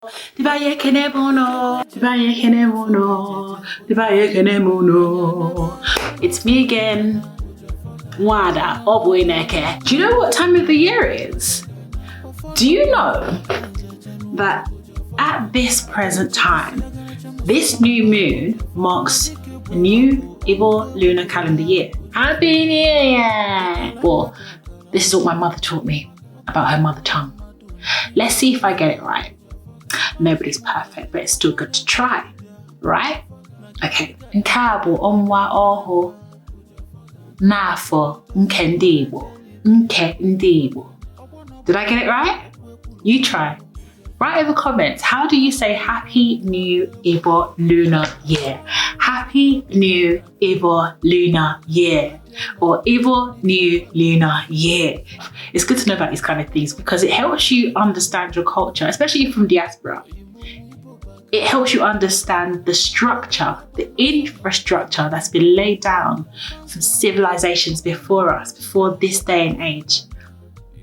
Dibaye kenemono, dibaye kenemono, dibaye kenemono. It's me again, Wada Obuineke. Do you know what time of the year it is? Do you know that at this present time, this new moon marks a new Igbo lunar calendar year? Happy New Year! Well, this is what my mother taught me about her mother tongue. Let's see if I get it right. Nobody's perfect, but it's still good to try, right? Okay. Nkabo Ọnwa ọhụụ n'afọ nke ndị Igbo. Nke ndị Igbo. Did I get it right? You try. Write in the comments, how do you say Happy New Igbo Lunar Year? Happy New Igbo Lunar Year. Or Igbo New Lunar Year. It's good to know about these kind of things because it helps you understand your culture, especially from diaspora. It helps you understand the structure, the infrastructure that's been laid down from civilizations before us, before this day and age,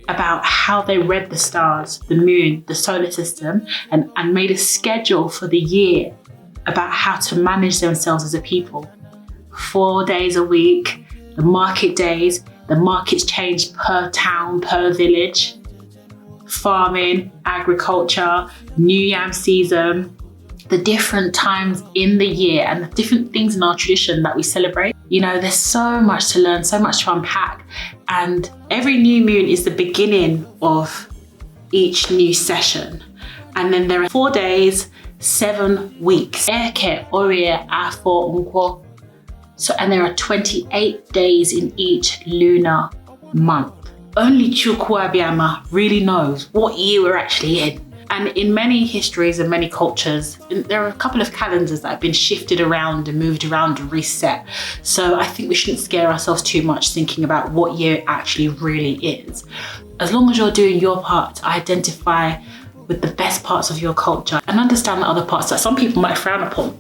about how they read the stars, the moon, the solar system, and made a schedule for the year about how to manage themselves as a people. 4 days a week, the market days, the markets change per town, per village, farming, agriculture, new yam season, the different times in the year and the different things in our tradition that we celebrate. You know, there's so much to learn, so much to unpack. And every new moon is the beginning of each new session. And then there are 4 days, 7 weeks. So, and there are 28 days in each lunar month. Only Chukwuabiama really knows what year we're actually in. And in many histories and many cultures, there are a couple of calendars that have been shifted around and moved around and reset. So I think we shouldn't scare ourselves too much thinking about what year it actually really is. As long as you're doing your part to identify with the best parts of your culture and understand the other parts that some people might frown upon,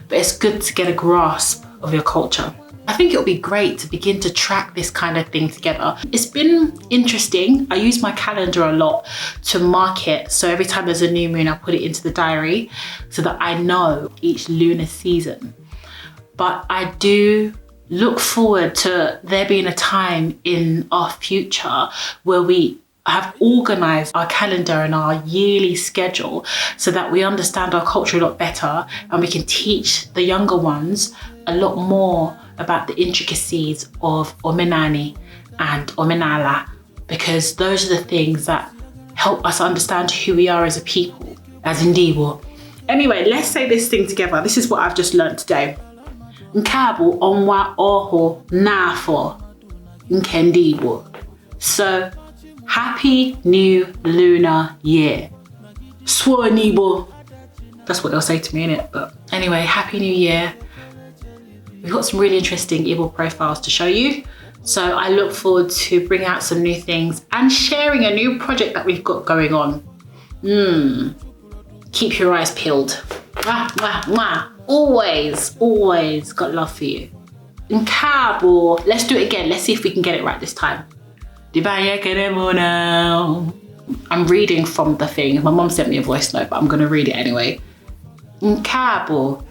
but it's good to get a grasp of your culture. I think it'll be great to begin to track this kind of thing together. It's been interesting. I use my calendar a lot to mark it. So every time there's a new moon, I put it into the diary so that I know each lunar season. But I do look forward to there being a time in our future where we have organized our calendar and our yearly schedule so that we understand our culture a lot better and we can teach the younger ones a lot more about the intricacies of Omenani and Omenala, because those are the things that help us understand who we are as a people, as Igbo. Anyway, let's say this thing together. This is what I've just learned today. Nkabo Ọnwa ọhụụ n'afọ nke ndị Igbo. So, Happy New Lunar Year. Sworn Igbo. That's what they'll say to me, innit? But anyway, Happy New Year. We've got some really interesting Igbo profiles to show you. So I look forward to bringing out some new things and sharing a new project that we've got going on. Keep your eyes peeled. Mwah, mwah, mwah. Always, always got love for you. Nkabo. Let's do it again. Let's see if we can get it right this time. I'm reading from the thing. My mom sent me a voice note, but I'm going to read it anyway. Nkabo.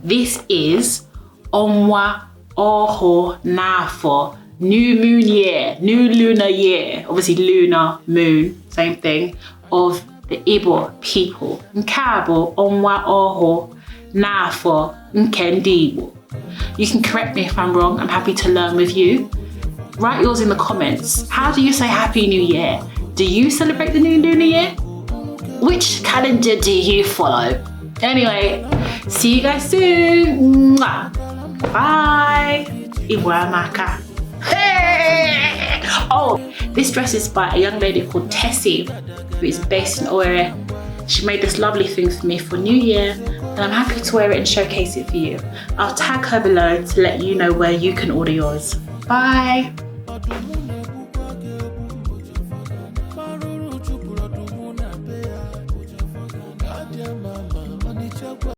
This is Ọnwa ọhụụ n'afọ, new moon year, new lunar year, obviously lunar moon, same thing, of the Igbo people. Nkabo Ọnwa ọhụụ n'afọ nke ndị Igbo. You can correct me if I'm wrong. I'm happy to learn with you. Write yours in the comments. How do you say Happy New Year? Do you celebrate the new lunar year? Which calendar do you follow? Anyway, see you guys soon. Mwah. Bye. Iwamaka. Hey! Oh, this dress is by a young lady called Tessie, who is based in Owerri. She made this lovely thing for me for New Year, and I'm happy to wear it and showcase it for you. I'll tag her below to let you know where you can order yours. Bye.